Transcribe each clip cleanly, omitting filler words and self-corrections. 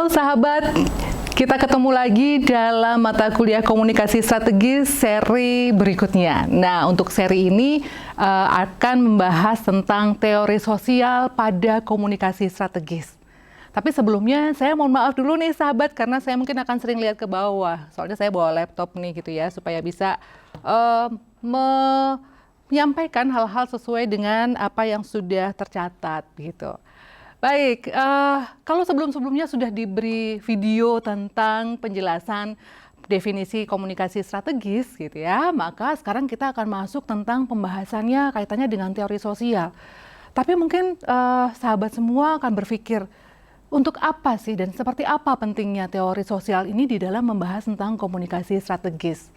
Halo sahabat, kita ketemu lagi dalam mata kuliah komunikasi strategis seri berikutnya. Nah, untuk seri ini akan membahas tentang teori sosial pada komunikasi strategis. Tapi sebelumnya saya mohon maaf dulu nih sahabat, karena saya mungkin akan sering lihat ke bawah. Soalnya saya bawa laptop nih gitu ya, supaya bisa menyampaikan hal-hal sesuai dengan apa yang sudah tercatat gitu. Baik, kalau sebelum-sebelumnya sudah diberi video tentang penjelasan definisi komunikasi strategis gitu ya, maka sekarang kita akan masuk tentang pembahasannya kaitannya dengan teori sosial. Tapi mungkin sahabat semua akan berpikir, untuk apa sih dan seperti apa pentingnya teori sosial ini di dalam membahas tentang komunikasi strategis?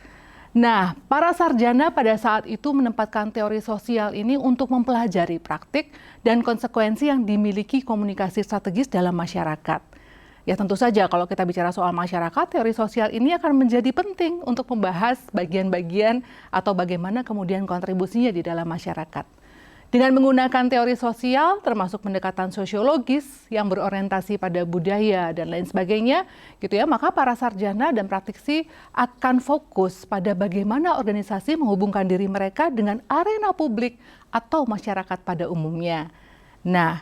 Nah, para sarjana pada saat itu menempatkan teori sosial ini untuk mempelajari praktik dan konsekuensi yang dimiliki komunikasi strategis dalam masyarakat. Ya tentu saja kalau kita bicara soal masyarakat, teori sosial ini akan menjadi penting untuk membahas bagian-bagian atau bagaimana kemudian kontribusinya di dalam masyarakat. Dengan menggunakan teori sosial, termasuk pendekatan sosiologis yang berorientasi pada budaya dan lain sebagainya, gitu ya, maka para sarjana dan praktisi akan fokus pada bagaimana organisasi menghubungkan diri mereka dengan arena publik atau masyarakat pada umumnya. Nah,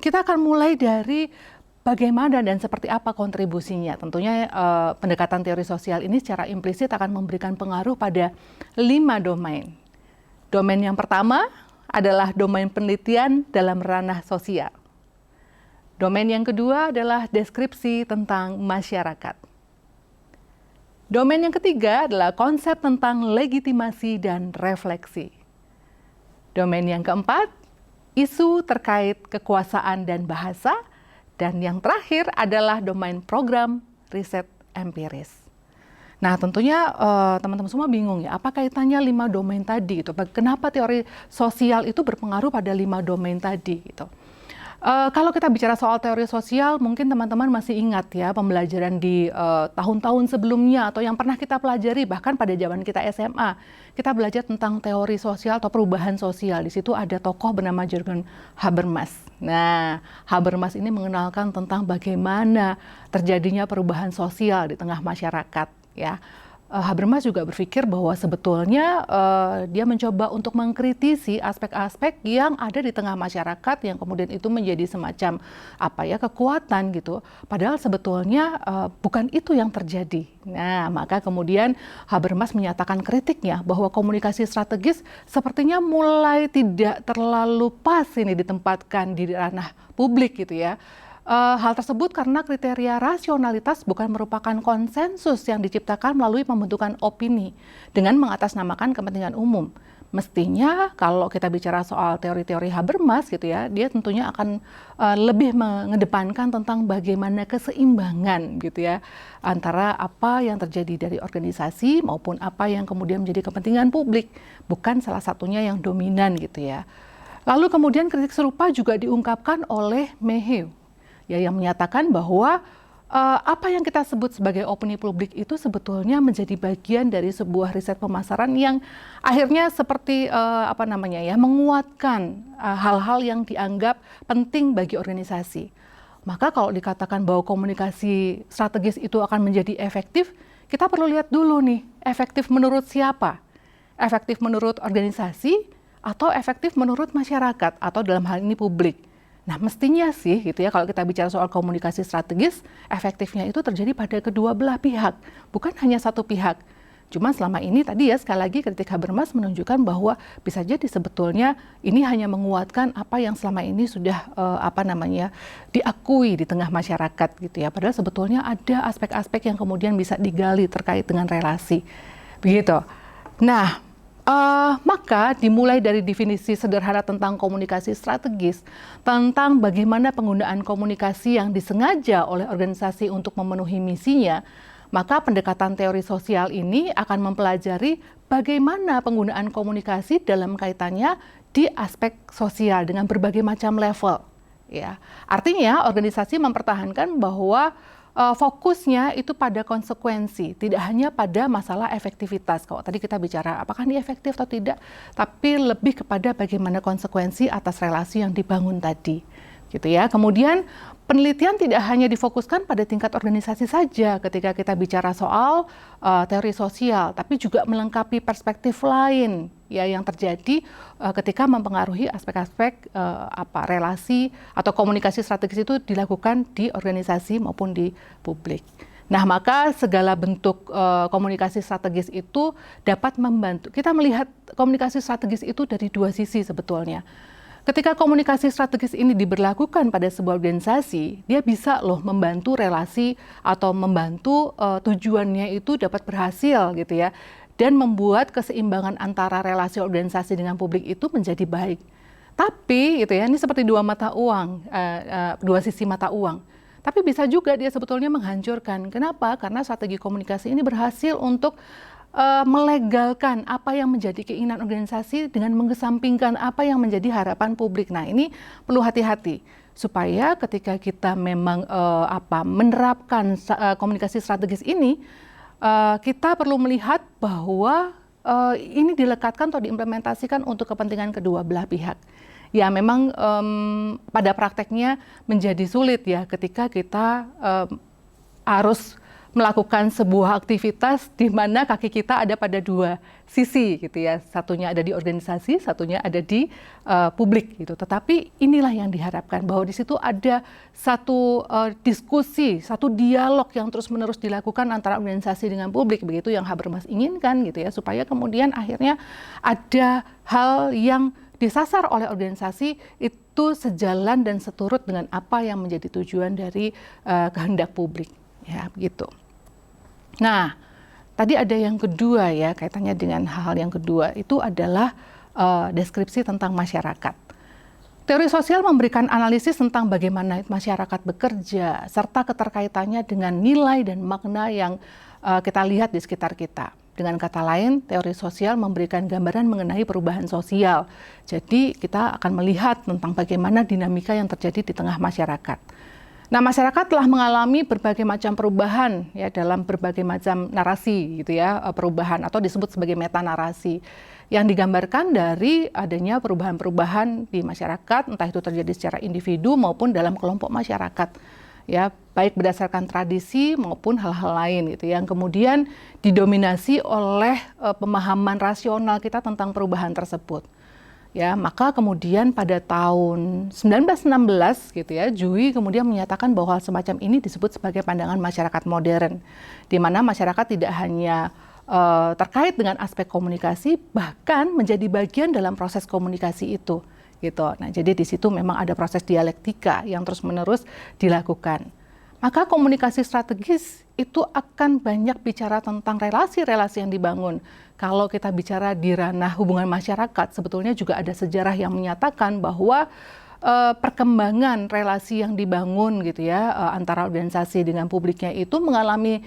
kita akan mulai dari bagaimana dan seperti apa kontribusinya. Tentunya pendekatan teori sosial ini secara implisit akan memberikan pengaruh pada 5 domain. Domain yang pertama adalah domain penelitian dalam ranah sosial. Domain yang kedua adalah deskripsi tentang masyarakat. Domain yang ketiga adalah konsep tentang legitimasi dan refleksi. Domain yang keempat, isu terkait kekuasaan dan bahasa. Dan yang terakhir adalah domain program riset empiris. Nah, tentunya teman-teman semua bingung ya, apa kaitannya 5 domain tadi gitu. Kenapa teori sosial itu berpengaruh pada 5 domain tadi gitu. Kalau kita bicara soal teori sosial, mungkin teman-teman masih ingat ya pembelajaran di tahun-tahun sebelumnya atau yang pernah kita pelajari bahkan pada zaman kita SMA. Kita belajar tentang teori sosial atau perubahan sosial. Di situ ada tokoh bernama Jürgen Habermas. Nah, Habermas ini mengenalkan tentang bagaimana terjadinya perubahan sosial di tengah masyarakat. Ya, Habermas juga berpikir bahwa sebetulnya dia mencoba untuk mengkritisi aspek-aspek yang ada di tengah masyarakat yang kemudian itu menjadi semacam kekuatan gitu. Padahal sebetulnya bukan itu yang terjadi. Nah, maka kemudian Habermas menyatakan kritiknya bahwa komunikasi strategis sepertinya mulai tidak terlalu pas ini ditempatkan di ranah publik gitu ya. Hal tersebut karena kriteria rasionalitas bukan merupakan konsensus yang diciptakan melalui pembentukan opini dengan mengatasnamakan kepentingan umum. Mestinya kalau kita bicara soal teori-teori Habermas gitu ya, dia tentunya akan lebih mengedepankan tentang bagaimana keseimbangan gitu ya antara apa yang terjadi dari organisasi maupun apa yang kemudian menjadi kepentingan publik, bukan salah satunya yang dominan gitu ya. Lalu kemudian kritik serupa juga diungkapkan oleh Mayhew. Ya, yang menyatakan bahwa apa yang kita sebut sebagai opini publik itu sebetulnya menjadi bagian dari sebuah riset pemasaran yang akhirnya seperti menguatkan hal-hal yang dianggap penting bagi organisasi. Maka kalau dikatakan bahwa komunikasi strategis itu akan menjadi efektif, kita perlu lihat dulu nih, efektif menurut siapa? Efektif menurut organisasi atau efektif menurut masyarakat atau dalam hal ini publik? Nah, mestinya sih gitu ya, kalau kita bicara soal komunikasi strategis, efektifnya itu terjadi pada kedua belah pihak, bukan hanya satu pihak. Cuma selama ini tadi ya, sekali lagi kritik Habermas menunjukkan bahwa bisa jadi sebetulnya ini hanya menguatkan apa yang selama ini sudah diakui di tengah masyarakat gitu ya. Padahal sebetulnya ada aspek-aspek yang kemudian bisa digali terkait dengan relasi. Begitu. Nah, maka dimulai dari definisi sederhana tentang komunikasi strategis, tentang bagaimana penggunaan komunikasi yang disengaja oleh organisasi untuk memenuhi misinya, maka pendekatan teori sosial ini akan mempelajari bagaimana penggunaan komunikasi dalam kaitannya di aspek sosial dengan berbagai macam level. Ya. Artinya organisasi mempertahankan bahwa fokusnya itu pada konsekuensi, tidak hanya pada masalah efektivitas. Kalau tadi kita bicara apakah ini efektif atau tidak, tapi lebih kepada bagaimana konsekuensi atas relasi yang dibangun tadi. gitu ya. Kemudian penelitian tidak hanya difokuskan pada tingkat organisasi saja ketika kita bicara soal teori sosial, tapi juga melengkapi perspektif lain ya yang terjadi ketika mempengaruhi aspek-aspek relasi atau komunikasi strategis itu dilakukan di organisasi maupun di publik. Nah, maka segala bentuk komunikasi strategis itu dapat membantu. Kita melihat komunikasi strategis itu dari dua sisi sebetulnya. Ketika komunikasi strategis ini diberlakukan pada sebuah organisasi, dia bisa loh membantu relasi atau membantu tujuannya itu dapat berhasil gitu ya, dan membuat keseimbangan antara relasi organisasi dengan publik itu menjadi baik. Tapi gitu ya, ini seperti dua mata uang, dua sisi mata uang. Tapi bisa juga dia sebetulnya menghancurkan. Kenapa? Karena strategi komunikasi ini berhasil untuk melegalkan apa yang menjadi keinginan organisasi dengan mengesampingkan apa yang menjadi harapan publik. Nah, ini perlu hati-hati supaya ketika kita memang menerapkan komunikasi strategis ini, kita perlu melihat bahwa ini dilekatkan atau diimplementasikan untuk kepentingan kedua belah pihak. Ya, memang pada prakteknya menjadi sulit ya ketika kita harus melakukan sebuah aktivitas di mana kaki kita ada pada dua sisi gitu ya, satunya ada di organisasi, satunya ada di publik gitu. Tetapi inilah yang diharapkan bahwa di situ ada satu diskusi, satu dialog yang terus-menerus dilakukan antara organisasi dengan publik, begitu yang Habermas inginkan gitu ya, supaya kemudian akhirnya ada hal yang disasar oleh organisasi itu sejalan dan seturut dengan apa yang menjadi tujuan dari kehendak publik. Ya, begitu. Nah, tadi ada yang kedua ya, kaitannya dengan hal-hal yang kedua, itu adalah deskripsi tentang masyarakat. Teori sosial memberikan analisis tentang bagaimana masyarakat bekerja, serta keterkaitannya dengan nilai dan makna yang kita lihat di sekitar kita. Dengan kata lain, teori sosial memberikan gambaran mengenai perubahan sosial. Jadi, kita akan melihat tentang bagaimana dinamika yang terjadi di tengah masyarakat. Nah, masyarakat telah mengalami berbagai macam perubahan ya dalam berbagai macam narasi gitu ya, perubahan atau disebut sebagai metanarasi yang digambarkan dari adanya perubahan-perubahan di masyarakat, entah itu terjadi secara individu maupun dalam kelompok masyarakat. Ya, baik berdasarkan tradisi maupun hal-hal lain gitu yang kemudian didominasi oleh pemahaman rasional kita tentang perubahan tersebut. Ya, maka kemudian pada tahun 1916 gitu ya, Dewey kemudian menyatakan bahwa semacam ini disebut sebagai pandangan masyarakat modern, di mana masyarakat tidak hanya terkait dengan aspek komunikasi, bahkan menjadi bagian dalam proses komunikasi itu, gitu. Nah, jadi di situ memang ada proses dialektika yang terus-menerus dilakukan. Maka komunikasi strategis itu akan banyak bicara tentang relasi-relasi yang dibangun. Kalau kita bicara di ranah hubungan masyarakat, sebetulnya juga ada sejarah yang menyatakan bahwa perkembangan relasi yang dibangun gitu ya antara organisasi dengan publiknya itu mengalami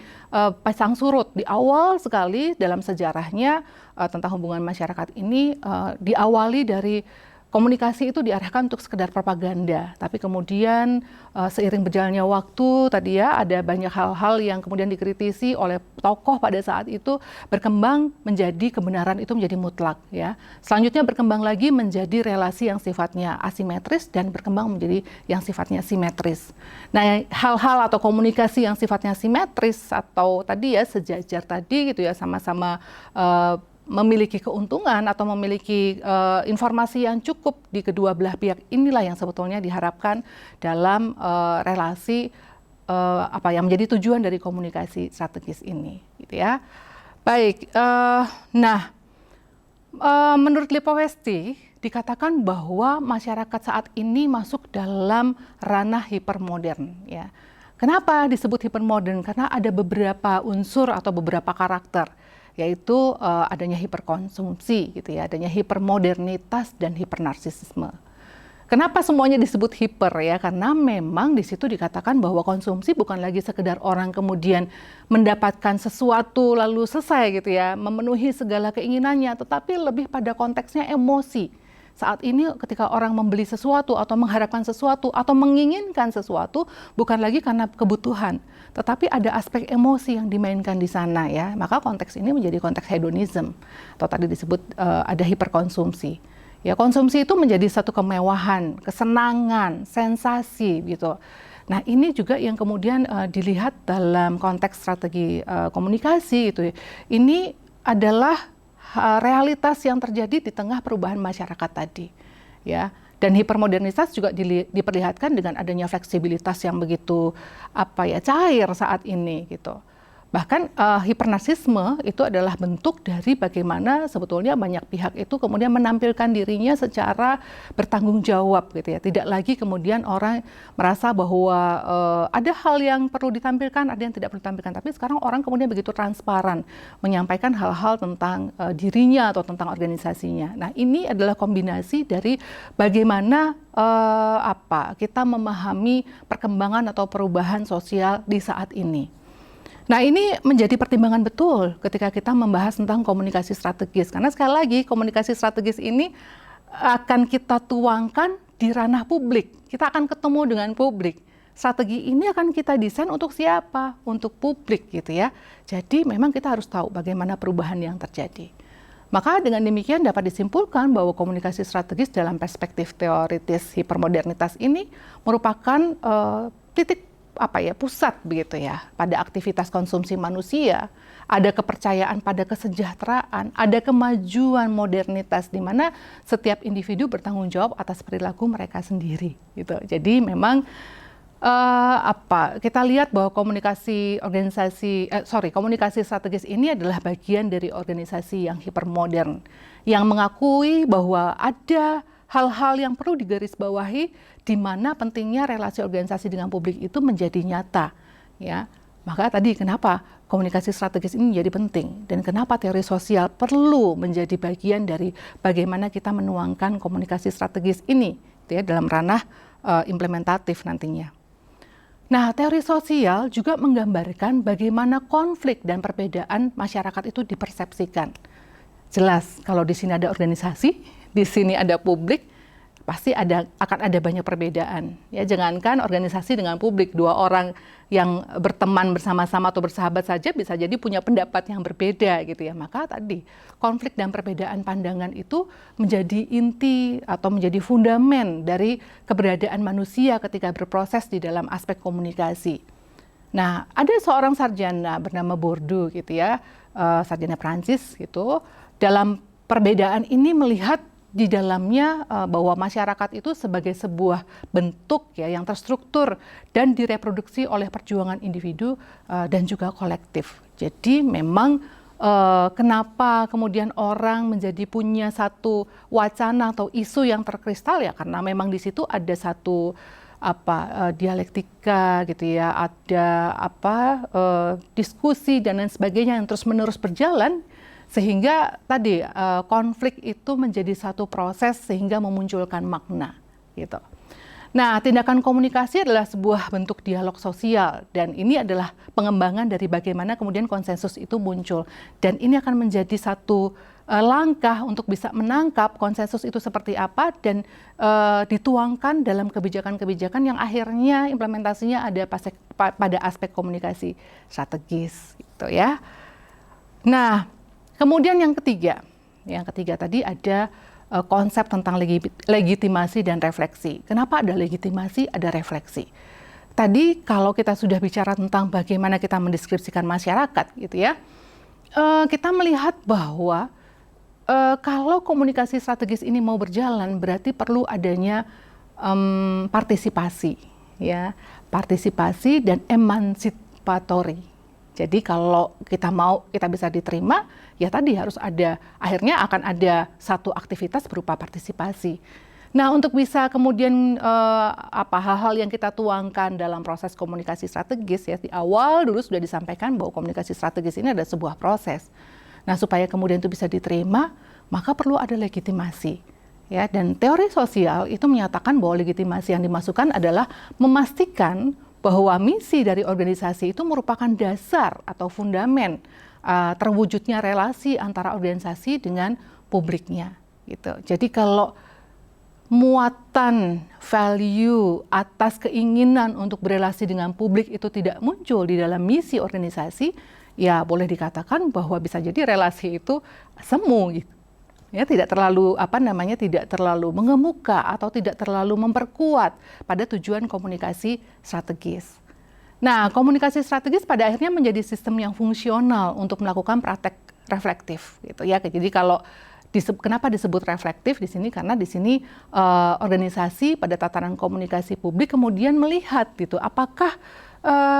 pasang surut. Di awal sekali dalam sejarahnya tentang hubungan masyarakat ini diawali dari komunikasi itu diarahkan untuk sekedar propaganda, tapi kemudian seiring berjalannya waktu tadi ya ada banyak hal-hal yang kemudian dikritisi oleh tokoh pada saat itu berkembang menjadi kebenaran itu menjadi mutlak ya. Selanjutnya berkembang lagi menjadi relasi yang sifatnya asimetris dan berkembang menjadi yang sifatnya simetris. Nah, hal-hal atau komunikasi yang sifatnya simetris atau tadi ya sejajar tadi gitu ya sama-sama memiliki keuntungan atau memiliki informasi yang cukup di kedua belah pihak, inilah yang sebetulnya diharapkan dalam relasi yang menjadi tujuan dari komunikasi strategis ini, gitu ya. Baik, menurut Lipovetsky dikatakan bahwa masyarakat saat ini masuk dalam ranah hipermodern, ya. Kenapa disebut hipermodern? Karena ada beberapa unsur atau beberapa karakter, yaitu adanya hiperkonsumsi gitu ya, adanya hipermodernitas dan hipernarsisisme. Kenapa semuanya disebut hiper ya? Karena memang di situ dikatakan bahwa konsumsi bukan lagi sekedar orang kemudian mendapatkan sesuatu lalu selesai gitu ya, memenuhi segala keinginannya, tetapi lebih pada konteksnya emosi. Saat ini ketika orang membeli sesuatu atau mengharapkan sesuatu atau menginginkan sesuatu bukan lagi karena kebutuhan, tetapi ada aspek emosi yang dimainkan di sana ya. Maka konteks ini menjadi konteks hedonism atau tadi disebut ada hiperkonsumsi. Ya, konsumsi itu menjadi satu kemewahan, kesenangan, sensasi gitu. Nah, ini juga yang kemudian dilihat dalam konteks strategi komunikasi gitu. Ini adalah realitas yang terjadi di tengah perubahan masyarakat tadi, ya. Dan hipermodernitas juga diperlihatkan dengan adanya fleksibilitas yang begitu cair saat ini gitu. Bahkan hipernarsisme itu adalah bentuk dari bagaimana sebetulnya banyak pihak itu kemudian menampilkan dirinya secara bertanggung jawab gitu ya. Tidak lagi kemudian orang merasa bahwa ada hal yang perlu ditampilkan, ada yang tidak perlu ditampilkan. Tapi sekarang orang kemudian begitu transparan menyampaikan hal-hal tentang dirinya atau tentang organisasinya. Nah, ini adalah kombinasi dari bagaimana kita memahami perkembangan atau perubahan sosial di saat ini. Nah, ini menjadi pertimbangan betul ketika kita membahas tentang komunikasi strategis. Karena sekali lagi, komunikasi strategis ini akan kita tuangkan di ranah publik. Kita akan ketemu dengan publik. Strategi ini akan kita desain untuk siapa? Untuk publik gitu ya. Jadi memang kita harus tahu bagaimana perubahan yang terjadi. Maka dengan demikian dapat disimpulkan bahwa komunikasi strategis dalam perspektif teoritis hipermodernitas ini merupakan titik pusat begitu ya pada aktivitas konsumsi manusia, ada kepercayaan pada kesejahteraan, ada kemajuan modernitas di mana setiap individu bertanggung jawab atas perilaku mereka sendiri gitu. Jadi memang kita lihat bahwa komunikasi strategis ini adalah bagian dari organisasi yang hipermodern yang mengakui bahwa ada hal-hal yang perlu digarisbawahi di mana pentingnya relasi organisasi dengan publik itu menjadi nyata, ya. Maka tadi kenapa komunikasi strategis ini menjadi penting dan kenapa teori sosial perlu menjadi bagian dari bagaimana kita menuangkan komunikasi strategis ini, ya, dalam ranah implementatif nantinya. Nah, teori sosial juga menggambarkan bagaimana konflik dan perbedaan masyarakat itu dipersepsikan. Jelas, kalau di sini ada organisasi, di sini ada publik, pasti akan ada banyak perbedaan. Ya, jangankan organisasi dengan publik, dua orang yang berteman bersama-sama atau bersahabat saja bisa jadi punya pendapat yang berbeda gitu ya. Maka tadi konflik dan perbedaan pandangan itu menjadi inti atau menjadi fundamen dari keberadaan manusia ketika berproses di dalam aspek komunikasi. Nah, ada seorang sarjana bernama Bourdieu gitu ya, sarjana Prancis gitu. Dalam perbedaan ini melihat di dalamnya bahwa masyarakat itu sebagai sebuah bentuk ya yang terstruktur dan direproduksi oleh perjuangan individu dan juga kolektif. Jadi memang kenapa kemudian orang menjadi punya satu wacana atau isu yang terkristal ya karena memang di situ ada satu dialektika gitu ya, ada diskusi dan lain sebagainya yang terus-menerus berjalan. Sehingga tadi konflik itu menjadi satu proses sehingga memunculkan makna gitu. Nah, tindakan komunikasi adalah sebuah bentuk dialog sosial dan ini adalah pengembangan dari bagaimana kemudian konsensus itu muncul dan ini akan menjadi satu langkah untuk bisa menangkap konsensus itu seperti apa dan dituangkan dalam kebijakan-kebijakan yang akhirnya implementasinya ada pada aspek komunikasi strategis gitu ya. Nah, kemudian yang ketiga tadi ada konsep tentang legitimasi dan refleksi. Kenapa ada legitimasi, ada refleksi? Tadi kalau kita sudah bicara tentang bagaimana kita mendeskripsikan masyarakat, gitu ya, kita melihat bahwa kalau komunikasi strategis ini mau berjalan, berarti perlu adanya partisipasi, ya, partisipasi dan emansipatory. Jadi kalau kita bisa diterima, ya tadi harus ada, akhirnya akan ada satu aktivitas berupa partisipasi. Nah, untuk bisa kemudian hal-hal yang kita tuangkan dalam proses komunikasi strategis ya di awal dulu sudah disampaikan bahwa komunikasi strategis ini adalah sebuah proses. Nah, supaya kemudian itu bisa diterima, maka perlu ada legitimasi. Ya, dan teori sosial itu menyatakan bahwa legitimasi yang dimasukkan adalah memastikan bahwa misi dari organisasi itu merupakan dasar atau fundamen terwujudnya relasi antara organisasi dengan publiknya. Gitu. Jadi kalau muatan value atas keinginan untuk berelasi dengan publik itu tidak muncul di dalam misi organisasi, ya boleh dikatakan bahwa bisa jadi relasi itu semu gitu. ya, tidak terlalu tidak terlalu mengemuka atau tidak terlalu memperkuat pada tujuan komunikasi strategis. Nah, komunikasi strategis pada akhirnya menjadi sistem yang fungsional untuk melakukan praktek reflektif, gitu ya. Jadi kalau kenapa disebut reflektif di sini? Karena di sini organisasi pada tataran komunikasi publik kemudian melihat gitu, apakah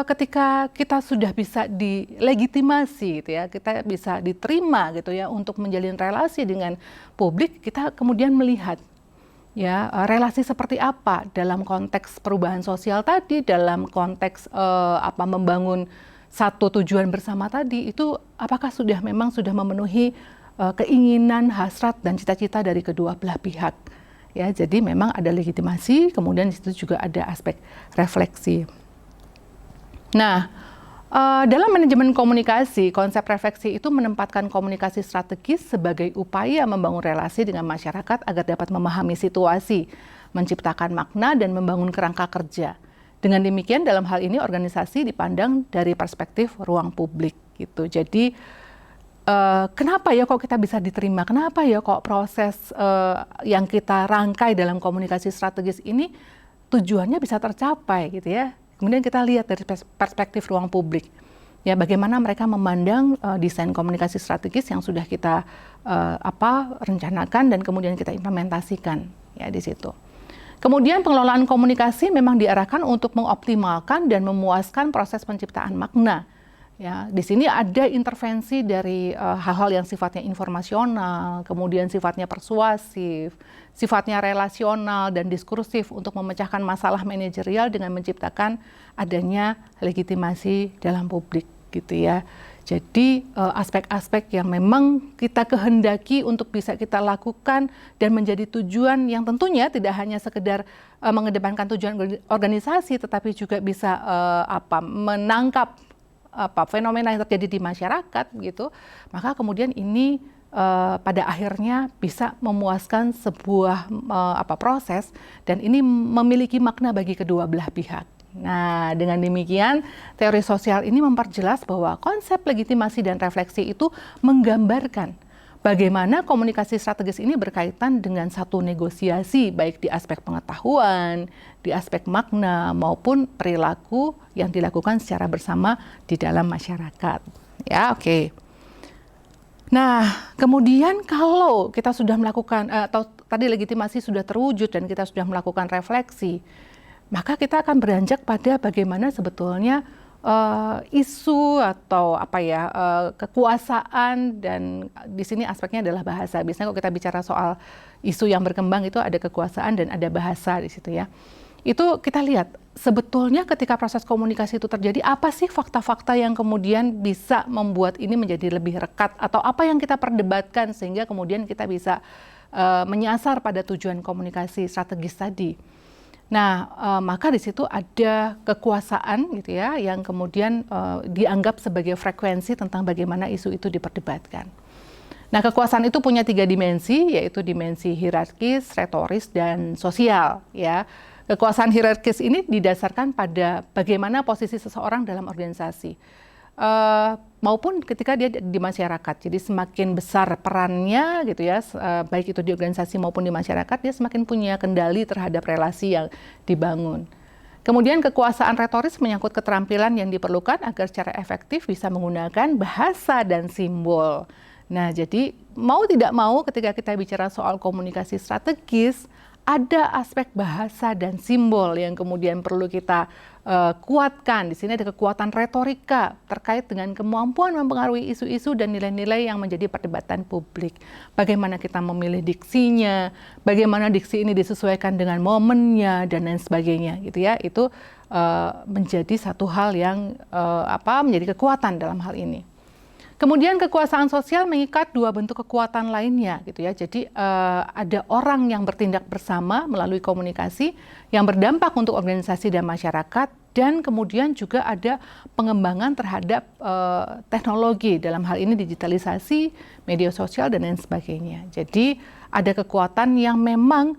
ketika kita sudah bisa dilegitimasi, gitu ya, kita bisa diterima gitu ya untuk menjalin relasi dengan publik, kita kemudian melihat ya relasi seperti apa dalam konteks perubahan sosial tadi, dalam konteks membangun satu tujuan bersama tadi, itu apakah memang sudah memenuhi keinginan, hasrat dan cita-cita dari kedua belah pihak. Ya, jadi memang ada legitimasi, kemudian di situ juga ada aspek refleksi. Nah, dalam manajemen komunikasi, konsep refleksi itu menempatkan komunikasi strategis sebagai upaya membangun relasi dengan masyarakat agar dapat memahami situasi, menciptakan makna, dan membangun kerangka kerja. Dengan demikian, dalam hal ini organisasi dipandang dari perspektif ruang publik, gitu. Jadi, kenapa ya kok kita bisa diterima? Kenapa ya kok proses yang kita rangkai dalam komunikasi strategis ini tujuannya bisa tercapai, gitu ya? Kemudian kita lihat dari perspektif ruang publik, ya bagaimana mereka memandang desain komunikasi strategis yang sudah kita rencanakan dan kemudian kita implementasikan ya di situ. Kemudian pengelolaan komunikasi memang diarahkan untuk mengoptimalkan dan memuaskan proses penciptaan makna. Ya, di sini ada intervensi dari hal-hal yang sifatnya informasional, kemudian sifatnya persuasif, sifatnya relasional dan diskursif untuk memecahkan masalah manajerial dengan menciptakan adanya legitimasi dalam publik, gitu ya. Jadi aspek-aspek yang memang kita kehendaki untuk bisa kita lakukan dan menjadi tujuan yang tentunya tidak hanya sekedar mengedepankan tujuan organisasi, tetapi juga bisa menangkap fenomena yang terjadi di masyarakat gitu, maka kemudian ini pada akhirnya bisa memuaskan sebuah proses dan ini memiliki makna bagi kedua belah pihak. Nah, dengan demikian teori sosial ini memperjelas bahwa konsep legitimasi dan refleksi itu menggambarkan bagaimana komunikasi strategis ini berkaitan dengan satu negosiasi baik di aspek pengetahuan, di aspek makna maupun perilaku yang dilakukan secara bersama di dalam masyarakat. Ya, oke. Nah, kemudian kalau kita sudah melakukan atau tadi legitimasi sudah terwujud dan kita sudah melakukan refleksi, maka kita akan beranjak pada bagaimana sebetulnya isu atau kekuasaan, dan di sini aspeknya adalah bahasa. Biasanya kalau kita bicara soal isu yang berkembang itu ada kekuasaan dan ada bahasa di situ ya. Itu kita lihat sebetulnya ketika proses komunikasi itu terjadi, apa sih fakta-fakta yang kemudian bisa membuat ini menjadi lebih rekat, atau apa yang kita perdebatkan sehingga kemudian kita bisa menyasar pada tujuan komunikasi strategis tadi. Nah, maka di situ ada kekuasaan gitu ya, yang kemudian dianggap sebagai frekuensi tentang bagaimana isu itu diperdebatkan. Nah, kekuasaan itu punya 3 dimensi, yaitu dimensi hierarkis, retoris, dan sosial. Ya, kekuasaan hierarkis ini didasarkan pada bagaimana posisi seseorang dalam organisasi, maupun ketika dia di masyarakat. Jadi semakin besar perannya gitu ya, baik itu di organisasi maupun di masyarakat, dia semakin punya kendali terhadap relasi yang dibangun. Kemudian kekuasaan retoris menyangkut keterampilan yang diperlukan agar secara efektif bisa menggunakan bahasa dan simbol. Nah, jadi mau tidak mau ketika kita bicara soal komunikasi strategis, ada aspek bahasa dan simbol yang kemudian perlu kita kuatkan. Di sini ada kekuatan retorika terkait dengan kemampuan mempengaruhi isu-isu dan nilai-nilai yang menjadi perdebatan publik. Bagaimana kita memilih diksinya, bagaimana diksi ini disesuaikan dengan momennya dan lain sebagainya, gitu ya. Itu menjadi satu hal yang menjadi kekuatan dalam hal ini. Kemudian kekuasaan sosial mengikat 2 bentuk kekuatan lainnya, gitu ya. Jadi ada orang yang bertindak bersama melalui komunikasi yang berdampak untuk organisasi dan masyarakat, dan kemudian juga ada pengembangan terhadap teknologi, dalam hal ini digitalisasi, media sosial dan lain sebagainya. Jadi ada kekuatan yang memang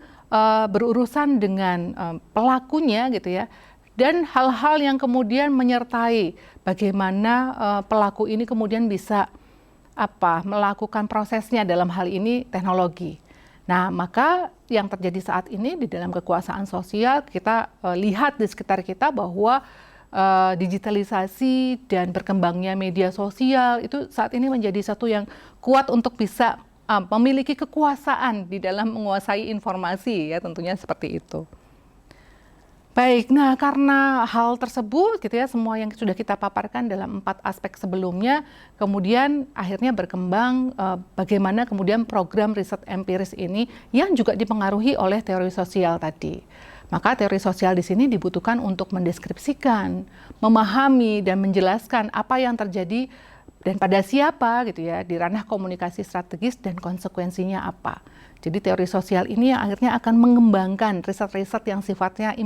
berurusan dengan pelakunya, gitu ya. Dan hal-hal yang kemudian menyertai bagaimana pelaku ini kemudian bisa melakukan prosesnya dalam hal ini teknologi. Nah, maka yang terjadi saat ini di dalam kekuasaan sosial, kita lihat di sekitar kita bahwa digitalisasi dan berkembangnya media sosial itu saat ini menjadi satu yang kuat untuk bisa memiliki kekuasaan di dalam menguasai informasi, ya tentunya seperti itu. Baik, nah karena hal tersebut gitu ya, semua yang sudah kita paparkan dalam 4 aspek sebelumnya, kemudian akhirnya berkembang bagaimana kemudian program riset empiris ini yang juga dipengaruhi oleh teori sosial tadi. Maka teori sosial di sini dibutuhkan untuk mendeskripsikan, memahami dan menjelaskan apa yang terjadi dan pada siapa gitu ya di ranah komunikasi strategis dan konsekuensinya apa. Jadi teori sosial ini yang akhirnya akan mengembangkan riset-riset yang sifatnya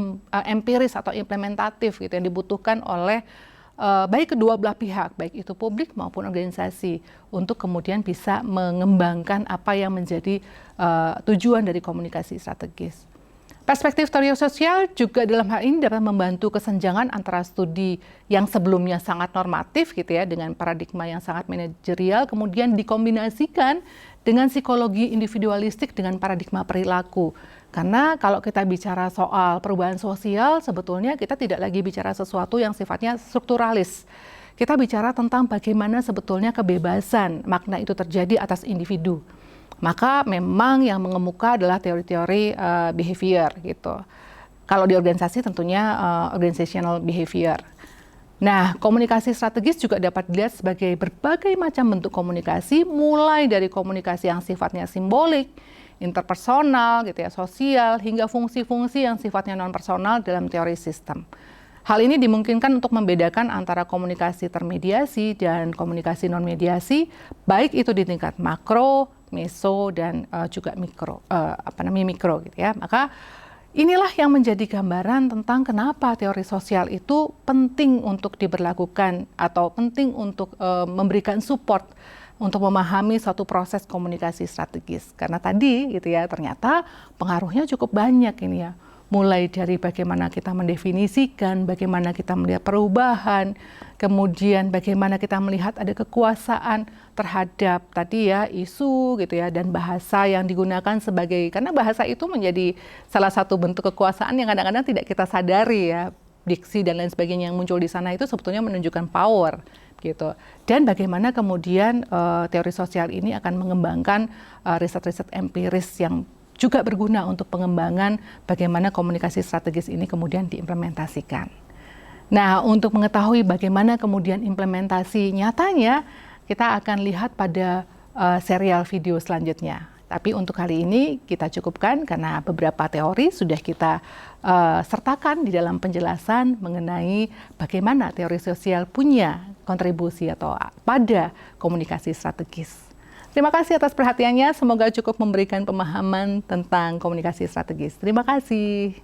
empiris atau implementatif gitu yang dibutuhkan oleh baik kedua belah pihak, baik itu publik maupun organisasi untuk kemudian bisa mengembangkan apa yang menjadi tujuan dari komunikasi strategis. Perspektif teori sosial juga dalam hal ini dapat membantu kesenjangan antara studi yang sebelumnya sangat normatif gitu ya dengan paradigma yang sangat manajerial kemudian dikombinasikan dengan psikologi individualistik dengan paradigma perilaku. Karena kalau kita bicara soal perubahan sosial sebetulnya kita tidak lagi bicara sesuatu yang sifatnya strukturalis. Kita bicara tentang bagaimana sebetulnya kebebasan makna itu terjadi atas individu. Maka memang yang mengemuka adalah teori-teori behavior gitu. Kalau di organisasi tentunya organizational behavior. Nah, komunikasi strategis juga dapat dilihat sebagai berbagai macam bentuk komunikasi, mulai dari komunikasi yang sifatnya simbolik, interpersonal, gitu ya, sosial, hingga fungsi-fungsi yang sifatnya non-personal dalam teori sistem. Hal ini dimungkinkan untuk membedakan antara komunikasi termediasi dan komunikasi non-mediasi, baik itu di tingkat makro, meso, dan juga mikro, mikro gitu ya. Maka inilah yang menjadi gambaran tentang kenapa teori sosial itu penting untuk diberlakukan atau penting untuk memberikan support untuk memahami suatu proses komunikasi strategis. Karena tadi gitu ya, ternyata pengaruhnya cukup banyak ini ya. Mulai dari bagaimana kita mendefinisikan, bagaimana kita melihat perubahan, kemudian bagaimana kita melihat ada kekuasaan terhadap tadi ya isu gitu ya, dan bahasa yang digunakan sebagai, karena bahasa itu menjadi salah satu bentuk kekuasaan yang kadang-kadang tidak kita sadari ya, diksi dan lain sebagainya yang muncul di sana itu sebetulnya menunjukkan power gitu. Dan bagaimana kemudian teori sosial ini akan mengembangkan riset-riset empiris yang juga berguna untuk pengembangan bagaimana komunikasi strategis ini kemudian diimplementasikan. Nah, untuk mengetahui bagaimana kemudian implementasi nyatanya, kita akan lihat pada serial video selanjutnya. Tapi untuk kali ini kita cukupkan karena beberapa teori sudah kita sertakan di dalam penjelasan mengenai bagaimana teori sosial punya kontribusi atau pada komunikasi strategis. Terima kasih atas perhatiannya, semoga cukup memberikan pemahaman tentang komunikasi strategis. Terima kasih.